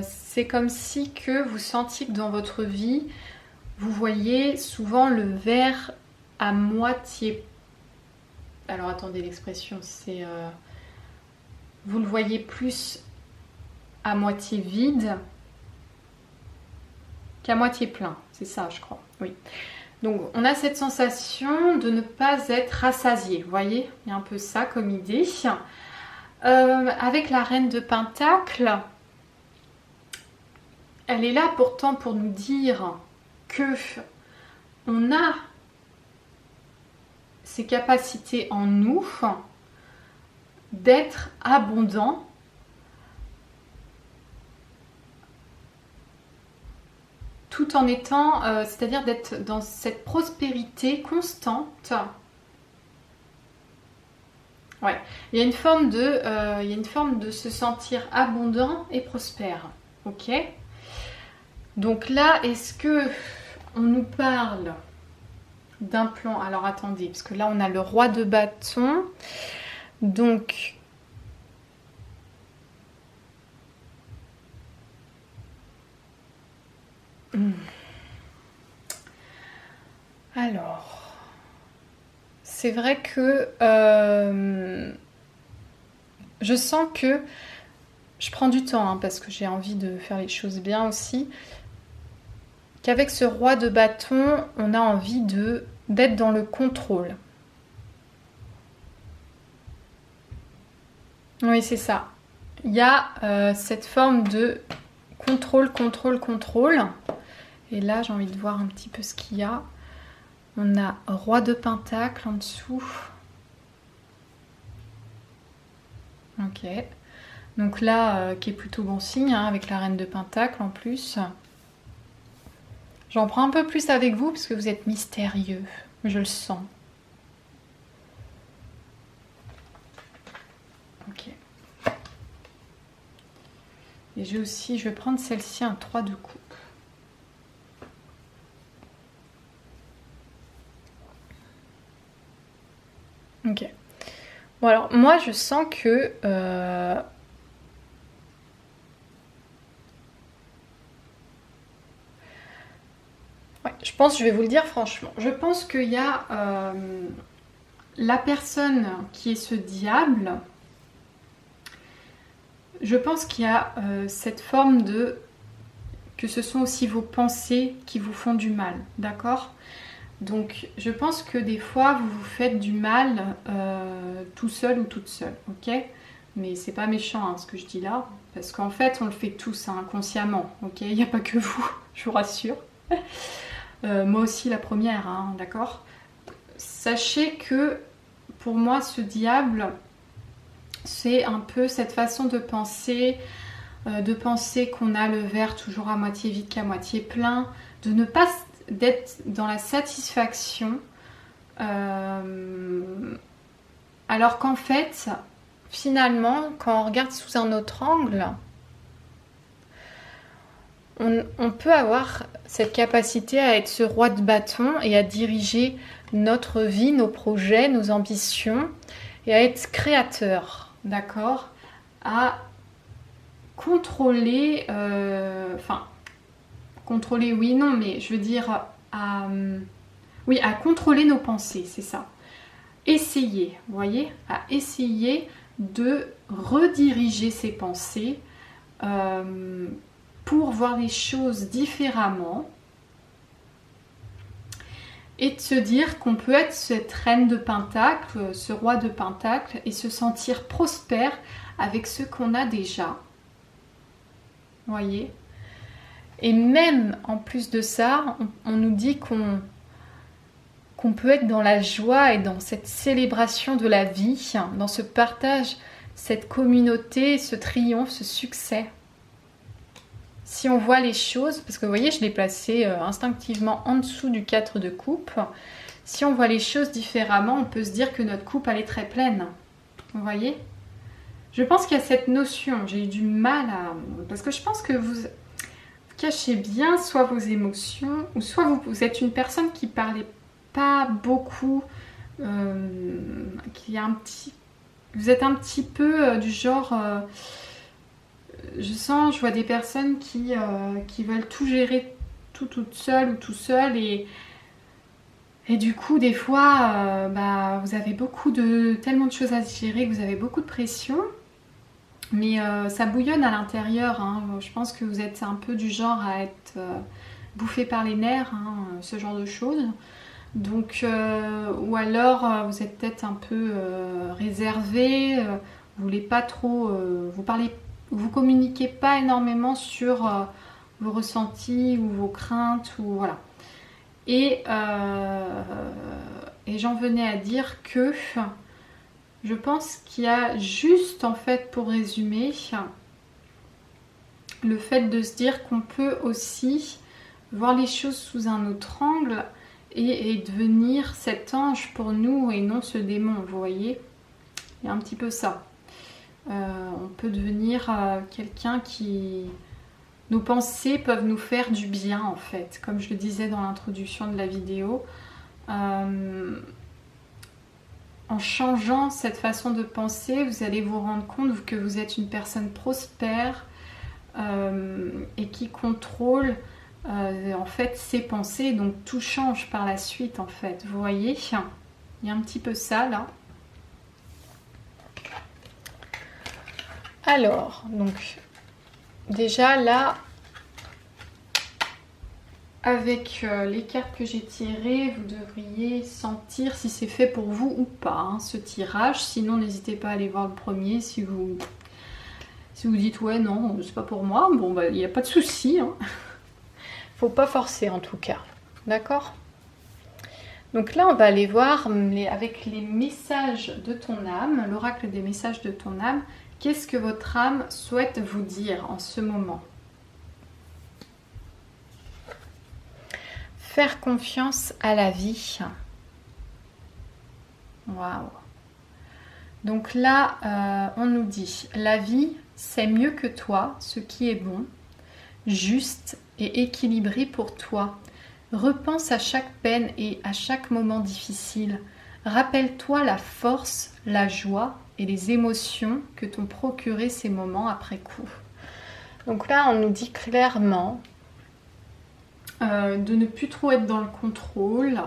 c'est comme si que vous sentiez que dans votre vie, vous voyez souvent le verre à moitié. Alors attendez, l'expression c'est... vous le voyez plus à moitié vide qu'à moitié plein. C'est ça, je crois. Oui. Donc on a cette sensation de ne pas être rassasié. Vous voyez, il y a un peu ça comme idée. Avec la reine de Pentacle, elle est là pourtant pour nous dire que on a ces capacités en nous d'être abondant, tout en étant, c'est-à-dire d'être dans cette prospérité constante. Ouais, il y a une forme de se sentir abondant et prospère, ok. Donc là, est-ce que on nous parle d'un plan? Alors attendez, parce que là on a le roi de bâton, donc alors c'est vrai que je sens que je prends du temps, hein, parce que j'ai envie de faire les choses bien aussi, qu'avec ce roi de bâton on a envie d'être dans le contrôle. Oui, c'est ça. Il y a cette forme de contrôle. Et là, j'ai envie de voir un petit peu ce qu'il y a. On a roi de pentacle en dessous. Ok. Donc là, qui est plutôt bon signe, hein, avec la reine de pentacle en plus. J'en prends un peu plus avec vous parce que vous êtes mystérieux. Je le sens. Ok. Et je vais prendre celle-ci, un 3 de coupe. Ok. Bon alors, moi je sens que... ouais, je pense, je vais vous le dire franchement, je pense qu'il y a la personne qui est ce diable, je pense qu'il y a cette forme de... que ce sont aussi vos pensées qui vous font du mal, d'accord ? Donc je pense que des fois vous vous faites du mal tout seul ou toute seule, ok ? Mais c'est pas méchant, hein, ce que je dis là, parce qu'en fait on le fait tous, hein, inconsciemment, ok ? Il n'y a pas que vous, je vous rassure. Moi aussi la première, hein, d'accord ? Sachez que pour moi ce diable, c'est un peu cette façon de penser qu'on a le verre toujours à moitié vide qu'à moitié plein, de ne pas d'être dans la satisfaction, alors qu'en fait, finalement, quand on regarde sous un autre angle, on peut avoir cette capacité à être ce roi de bâton et à diriger notre vie, nos projets, nos ambitions, et à être créateur, d'accord ? À contrôler, contrôler, oui, non, mais je veux dire, à contrôler nos pensées, c'est ça. Essayer, vous voyez, à essayer de rediriger ses pensées pour voir les choses différemment et de se dire qu'on peut être cette reine de Pentacle, ce roi de Pentacle et se sentir prospère avec ce qu'on a déjà. Vous voyez ? Et même en plus de ça, on nous dit qu'on peut être dans la joie et dans cette célébration de la vie, dans ce partage, cette communauté, ce triomphe, ce succès. Si on voit les choses, parce que vous voyez, je l'ai placé instinctivement en dessous du 4 de coupe. Si on voit les choses différemment, on peut se dire que notre coupe, elle est très pleine. Vous voyez ? Je pense qu'il y a cette notion, j'ai eu du mal à... Parce que je pense que vous cachez bien soit vos émotions, ou soit vous êtes une personne qui parlait pas beaucoup, qui a un petit... Vous êtes un petit peu du genre... je vois des personnes qui veulent tout gérer toute seule ou tout seul et du coup des fois vous avez tellement de choses à gérer que vous avez beaucoup de pression mais ça bouillonne à l'intérieur hein. Je pense que vous êtes un peu du genre à être bouffé par les nerfs hein, ce genre de choses donc ou alors vous êtes peut-être un peu réservé vous voulez pas trop vous communiquez pas énormément sur vos ressentis ou vos craintes ou voilà. Et j'en venais à dire que je pense qu'il y a juste en fait pour résumer le fait de se dire qu'on peut aussi voir les choses sous un autre angle et devenir cet ange pour nous et non ce démon, vous voyez. Il y a un petit peu ça. On peut devenir quelqu'un qui... Nos pensées peuvent nous faire du bien en fait, comme je le disais dans l'introduction de la vidéo. En changeant cette façon de penser, vous allez vous rendre compte que vous êtes une personne prospère et qui contrôle en fait ses pensées, donc tout change par la suite en fait. Vous voyez, il y a un petit peu ça là. Alors, donc, déjà là, avec les cartes que j'ai tirées, vous devriez sentir si c'est fait pour vous ou pas, hein, ce tirage. Sinon, n'hésitez pas à aller voir le premier si vous dites ouais, non, c'est pas pour moi. Bon, il n'y a pas de souci. Hein. Faut pas forcer en tout cas. D'accord ? Donc là, on va aller voir avec les messages de ton âme, l'oracle des messages de ton âme. Qu'est-ce que votre âme souhaite vous dire en ce moment ? Faire confiance à la vie. Waouh. Donc là, on nous dit, la vie, c'est mieux que toi, ce qui est bon, juste et équilibré pour toi. Repense à chaque peine et à chaque moment difficile. Rappelle-toi la force, la joie et les émotions que t'ont procuré ces moments après coup. Donc là, on nous dit clairement de ne plus trop être dans le contrôle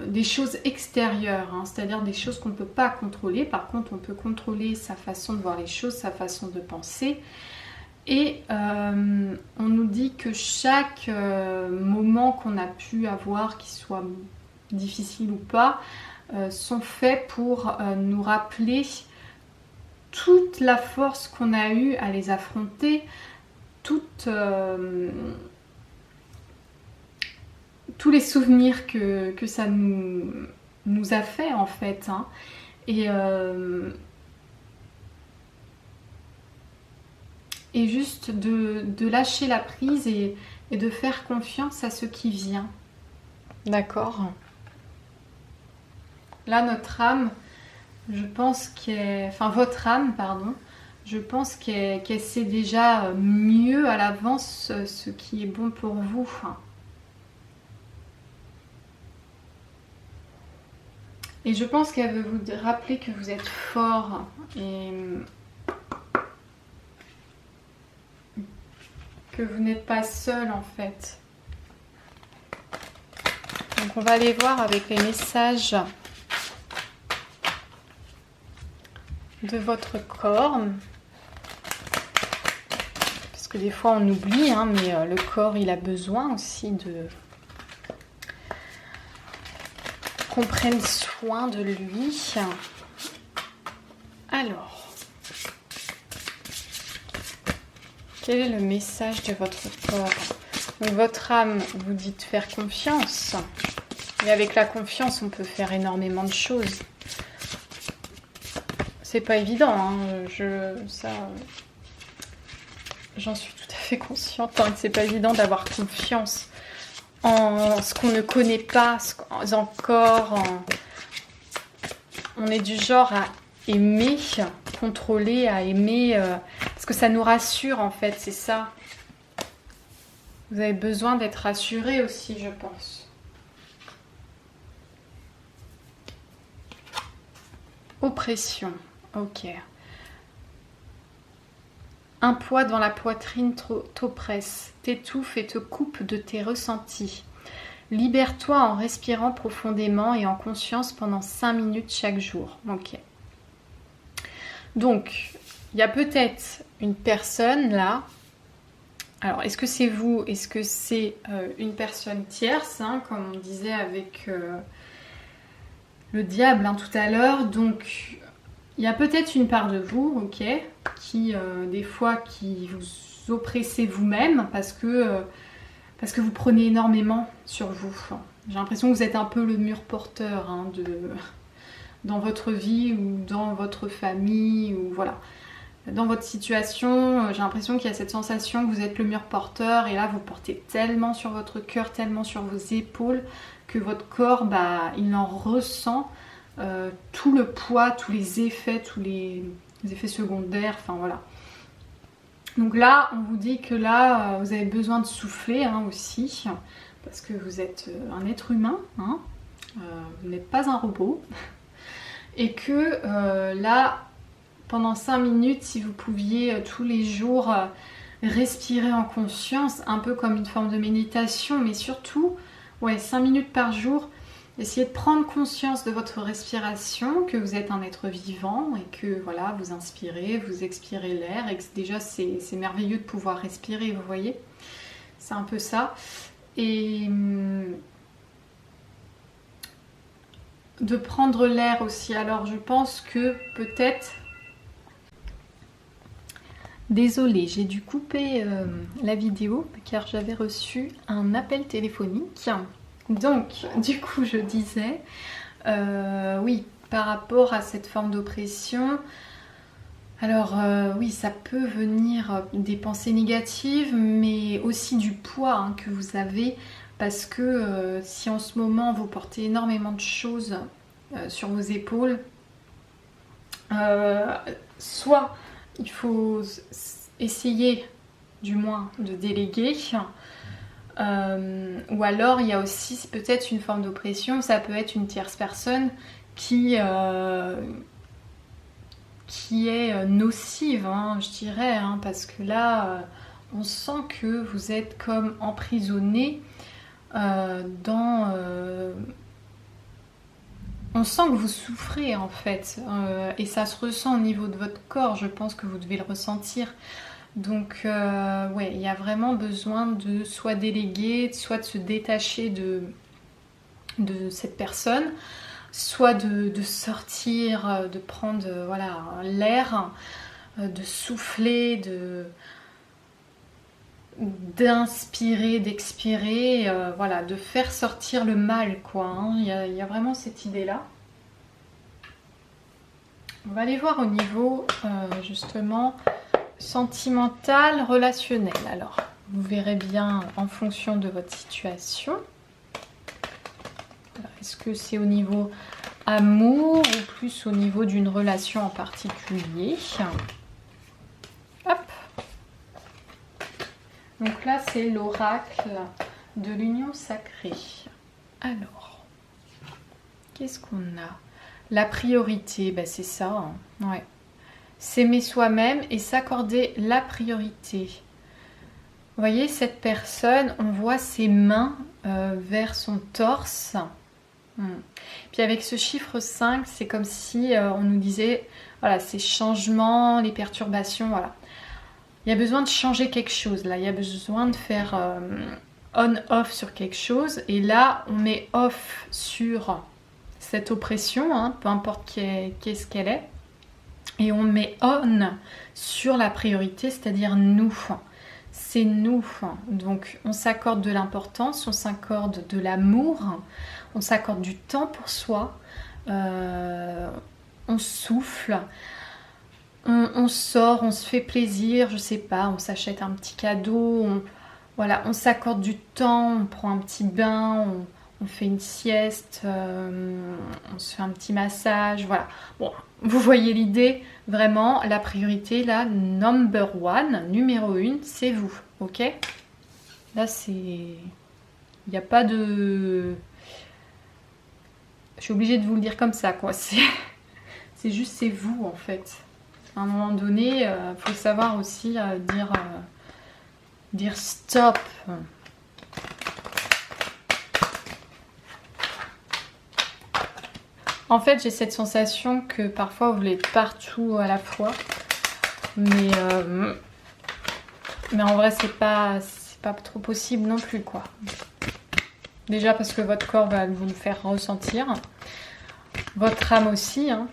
des choses extérieures, hein, c'est-à-dire des choses qu'on ne peut pas contrôler. Par contre, on peut contrôler sa façon de voir les choses, sa façon de penser. Et on nous dit que chaque moment qu'on a pu avoir, qu'il soit difficile ou pas, sont faits pour nous rappeler toute la force qu'on a eue à les affronter, tous les souvenirs que ça nous a fait en fait. Hein. Et juste de lâcher la prise et de faire confiance à ce qui vient. D'accord ? Là, notre âme, je pense votre âme, pardon, je pense qu'elle sait déjà mieux à l'avance ce qui est bon pour vous. Et je pense qu'elle veut vous rappeler que vous êtes fort et que vous n'êtes pas seul en fait. Donc on va aller voir avec les messages de votre corps. Parce que des fois on oublie, hein, mais le corps il a besoin aussi de qu'on prenne soin de lui. Alors, quel est le message de votre corps? Donc, votre âme vous dit de faire confiance. Et avec la confiance, on peut faire énormément de choses. C'est pas évident, hein. J'en suis tout à fait consciente, hein, que c'est pas évident d'avoir confiance en ce qu'on ne connaît pas encore. On est du genre à aimer, contrôler, à aimer, parce que ça nous rassure en fait, c'est ça. Vous avez besoin d'être rassuré aussi, je pense. Oppression, ok. Un poids dans la poitrine t'oppresse, t'étouffe et te coupe de tes ressentis. Libère-toi en respirant profondément et en conscience pendant 5 minutes chaque jour. Ok. Donc, il y a peut-être une personne là. Alors, est-ce que c'est vous? Est-ce que c'est une personne tierce, hein, comme on disait avec le diable, hein, tout à l'heure. Donc, il y a peut-être une part de vous, ok, qui des fois qui vous oppressez vous-même parce que vous prenez énormément sur vous. J'ai l'impression que vous êtes un peu le mur porteur, hein, dans votre vie ou dans votre famille ou voilà. Dans votre situation, j'ai l'impression qu'il y a cette sensation que vous êtes le mur porteur et là vous portez tellement sur votre cœur, tellement sur vos épaules que votre corps, il en ressent tout le poids, tous les effets secondaires, enfin voilà. Donc là, on vous dit que là, vous avez besoin de souffler, hein, aussi, parce que vous êtes un être humain, hein, vous n'êtes pas un robot, et que là, pendant 5 minutes, si vous pouviez tous les jours respirer en conscience, un peu comme une forme de méditation, mais surtout, 5 minutes par jour, essayez de prendre conscience de votre respiration, que vous êtes un être vivant et que voilà, vous inspirez, vous expirez l'air et que déjà c'est merveilleux de pouvoir respirer, vous voyez. C'est un peu ça. Et de prendre l'air aussi. Alors je pense que peut-être... Désolée, j'ai dû couper la vidéo car j'avais reçu un appel téléphonique. Donc, du coup, je disais, oui, par rapport à cette forme d'oppression, alors oui, ça peut venir des pensées négatives, mais aussi du poids, hein, que vous avez, parce que si en ce moment vous portez énormément de choses sur vos épaules, soit il faut essayer du moins de déléguer, ou alors il y a aussi peut-être une forme d'oppression, ça peut être une tierce personne qui est nocive, hein, je dirais, hein, parce que là on sent que vous êtes comme emprisonné dans... on sent que vous souffrez en fait, et ça se ressent au niveau de votre corps, je pense que vous devez le ressentir. Donc ouais, il y a vraiment besoin de soit déléguer, soit de se détacher de cette personne, soit de sortir, de prendre voilà, l'air, de souffler, d'inspirer, d'expirer, voilà, de faire sortir le mal, quoi, hein. Il y a vraiment cette idée-là. On va aller voir au niveau justement sentimental, relationnel. Alors, vous verrez bien en fonction de votre situation. Est-ce que c'est au niveau amour ou plus au niveau d'une relation en particulier? Hop. Donc là, c'est l'oracle de l'union sacrée. Alors, qu'est-ce qu'on a? La priorité, c'est ça, hein. Ouais. S'aimer soi-même et s'accorder la priorité. Vous voyez, cette personne, on voit ses mains vers son torse. Puis avec ce chiffre 5, c'est comme si on nous disait, voilà, ces changements, les perturbations, voilà. Il y a besoin de changer quelque chose, là. Il y a besoin de faire on-off sur quelque chose. Et là, on met off sur cette oppression, hein, peu importe qu'est-ce qu'elle est. Et on met on sur la priorité, c'est-à-dire nous. C'est nous. Donc, on s'accorde de l'importance, on s'accorde de l'amour, on s'accorde du temps pour soi, on souffle, on sort, on se fait plaisir, je sais pas, on s'achète un petit cadeau, voilà, on s'accorde du temps, on prend un petit bain, on fait une sieste, on se fait un petit massage, voilà. Bon, vous voyez l'idée, vraiment, la priorité, là, number one, numéro 1, c'est vous, ok? Là, c'est... Il n'y a pas de... Je suis obligée de vous le dire comme ça, quoi. C'est juste, c'est vous, en fait. À un moment donné, faut savoir aussi dire stop. En fait, j'ai cette sensation que parfois vous voulez être partout à la fois, mais en vrai, c'est pas trop possible non plus, quoi. Déjà parce que votre corps va vous le faire ressentir, votre âme aussi, hein.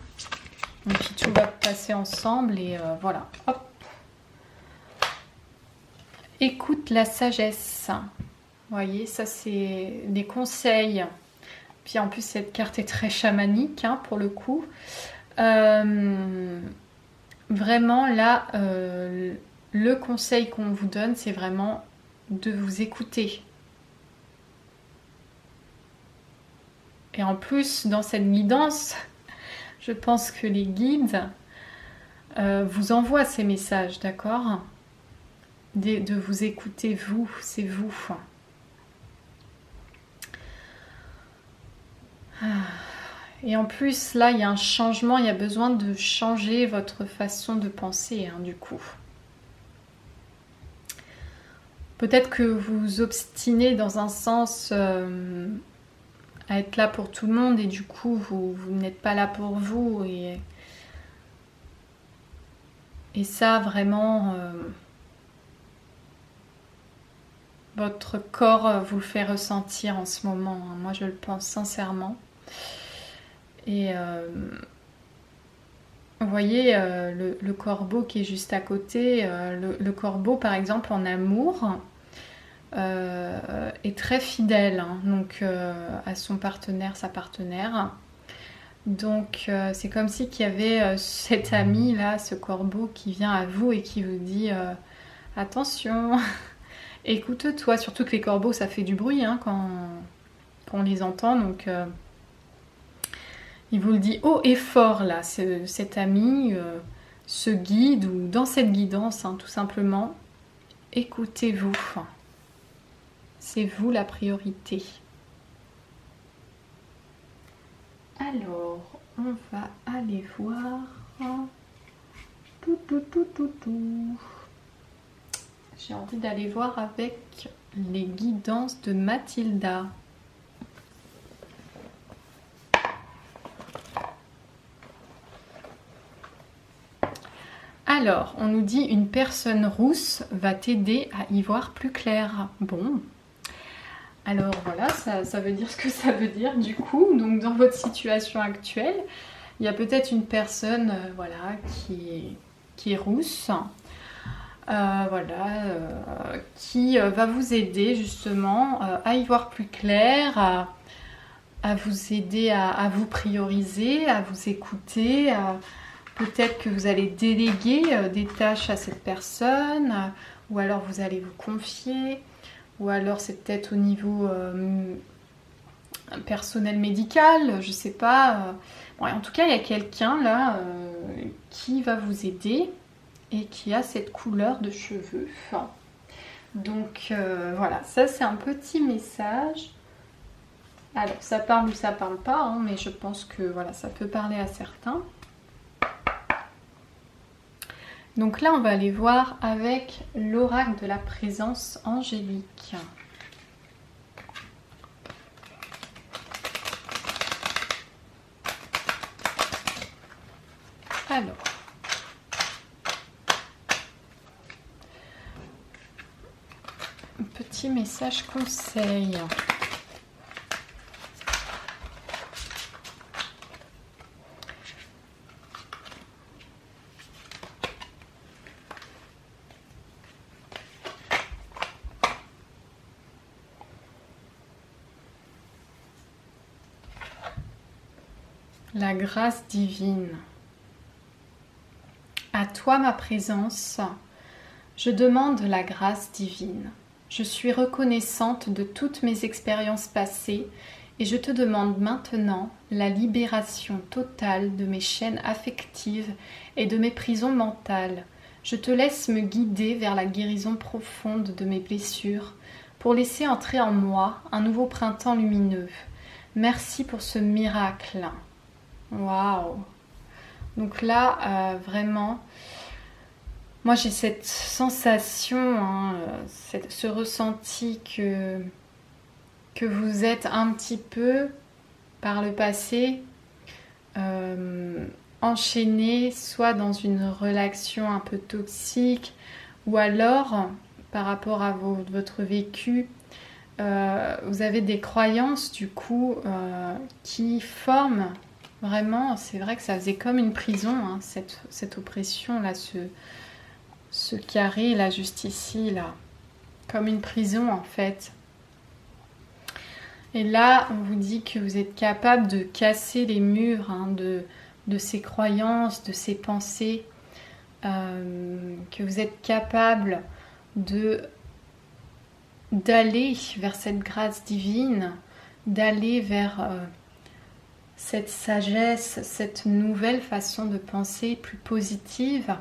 Et puis tout va passer ensemble et voilà. Hop. Écoute la sagesse. Vous voyez, ça c'est des conseils. Puis en plus, cette carte est très chamanique, hein, pour le coup. Vraiment, là, le conseil qu'on vous donne, c'est vraiment de vous écouter. Et en plus, dans cette guidance, je pense que les guides vous envoient ces messages, d'accord ? De vous écouter, vous, c'est vous. Et en plus, là, il y a un changement, il y a besoin de changer votre façon de penser, hein, du coup. Peut-être que vous vous obstinez dans un sens à être là pour tout le monde et du coup, vous n'êtes pas là pour vous. Et ça, vraiment, votre corps vous le fait ressentir en ce moment. Hein. Moi, je le pense sincèrement. Et vous voyez le corbeau qui est juste à côté. Le corbeau, par exemple, en amour, est très fidèle, hein, donc à son partenaire, sa partenaire. Donc c'est comme si qu'il y avait cet ami là, ce corbeau qui vient à vous et qui vous dit attention, écoute-toi. Surtout que les corbeaux, ça fait du bruit, hein, quand on les entend, donc il vous le dit haut et fort là, cet ami, ce guide ou dans cette guidance, hein, tout simplement. Écoutez-vous. C'est vous la priorité. Alors, on va aller voir. J'ai envie d'aller voir avec les guidances de Mathilda. Alors, on nous dit une personne rousse va t'aider à y voir plus clair. Bon. Alors voilà, ça veut dire ce que ça veut dire du coup. Donc dans votre situation actuelle, il y a peut-être une personne voilà, qui est rousse, qui va vous aider justement à y voir plus clair, à vous aider à vous prioriser, à vous écouter. Peut-être que vous allez déléguer des tâches à cette personne, ou alors vous allez vous confier. Ou alors c'est peut-être au niveau personnel médical, je sais pas. Bon, en tout cas, il y a quelqu'un là qui va vous aider et qui a cette couleur de cheveux. Donc voilà, ça c'est un petit message. Alors ça parle ou ça parle pas, hein, mais je pense que voilà, ça peut parler à certains. Donc là, on va aller voir avec l'oracle de la présence angélique. Alors, un petit message conseil. La grâce divine. À toi ma présence, je demande la grâce divine. Je suis reconnaissante de toutes mes expériences passées et je te demande maintenant la libération totale de mes chaînes affectives et de mes prisons mentales. Je te laisse me guider vers la guérison profonde de mes blessures pour laisser entrer en moi un nouveau printemps lumineux. Merci pour ce miracle. Waouh! Donc là, vraiment, moi j'ai cette sensation, ce ressenti que vous êtes un petit peu par le passé enchaîné, soit dans une relation un peu toxique, ou alors par rapport à votre vécu, vous avez des croyances du coup qui forment vraiment, c'est vrai que ça faisait comme une prison, hein, cette oppression là, ce carré là juste ici là, comme une prison en fait. Et là on vous dit que vous êtes capable de casser les murs de ces croyances, de ces pensées, que vous êtes capable d'aller vers cette grâce divine, d'aller vers cette sagesse, cette nouvelle façon de penser plus positive,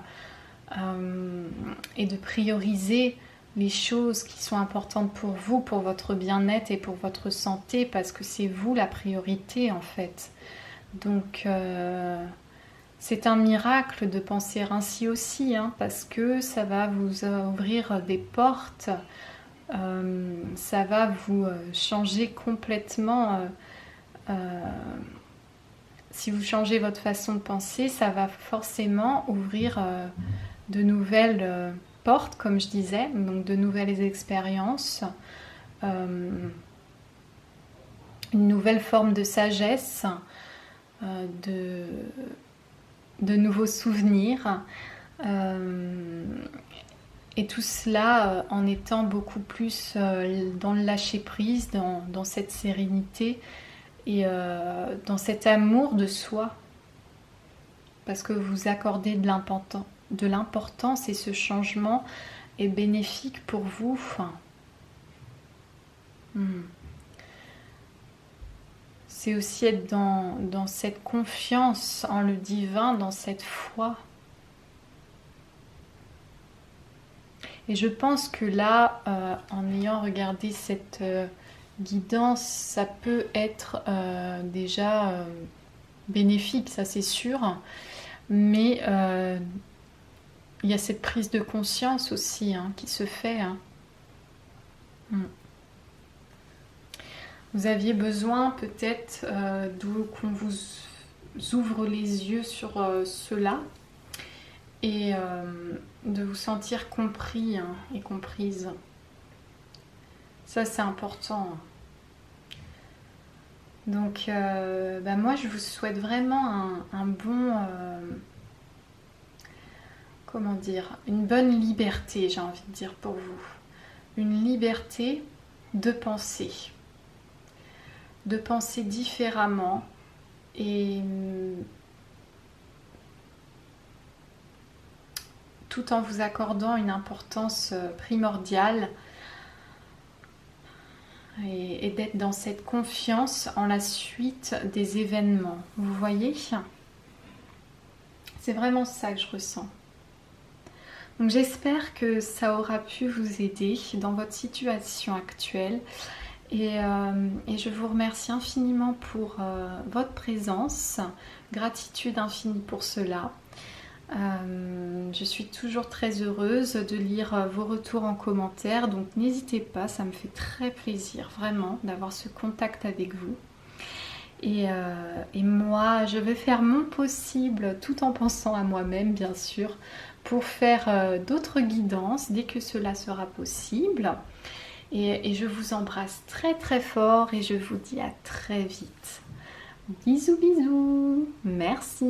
et de prioriser les choses qui sont importantes pour vous, pour votre bien-être et pour votre santé, parce que c'est vous la priorité en fait. Donc c'est un miracle de penser ainsi aussi, hein, parce que ça va vous ouvrir des portes, ça va vous changer complètement. Si vous changez votre façon de penser, ça va forcément ouvrir de nouvelles portes, comme je disais, donc de nouvelles expériences, une nouvelle forme de sagesse, de nouveaux souvenirs, et tout cela en étant beaucoup plus dans le lâcher-prise, dans cette sérénité et dans cet amour de soi, parce que vous accordez de l'importance et ce changement est bénéfique pour vous. C'est aussi être dans cette confiance en le divin, dans cette foi. Et je pense que là, en ayant regardé cette guidance, ça peut être déjà bénéfique, ça c'est sûr, mais il y a cette prise de conscience aussi qui se fait. Vous aviez besoin peut-être qu'on vous ouvre les yeux sur cela et de vous sentir compris et comprise. Ça c'est important. Donc moi je vous souhaite vraiment un bon... comment dire, une bonne liberté, j'ai envie de dire pour vous. Une liberté de penser différemment et tout en vous accordant une importance primordiale et d'être dans cette confiance en la suite des événements. Vous voyez ? C'est vraiment ça que je ressens. Donc j'espère que ça aura pu vous aider dans votre situation actuelle et je vous remercie infiniment pour votre présence, gratitude infinie pour cela. Je suis toujours très heureuse de lire vos retours en commentaire, donc n'hésitez pas, ça me fait très plaisir vraiment d'avoir ce contact avec vous. Et moi, je vais faire mon possible, tout en pensant à moi-même, bien sûr, pour faire d'autres guidances dès que cela sera possible. Et je vous embrasse très très fort et je vous dis à très vite. Bisous bisous. Merci.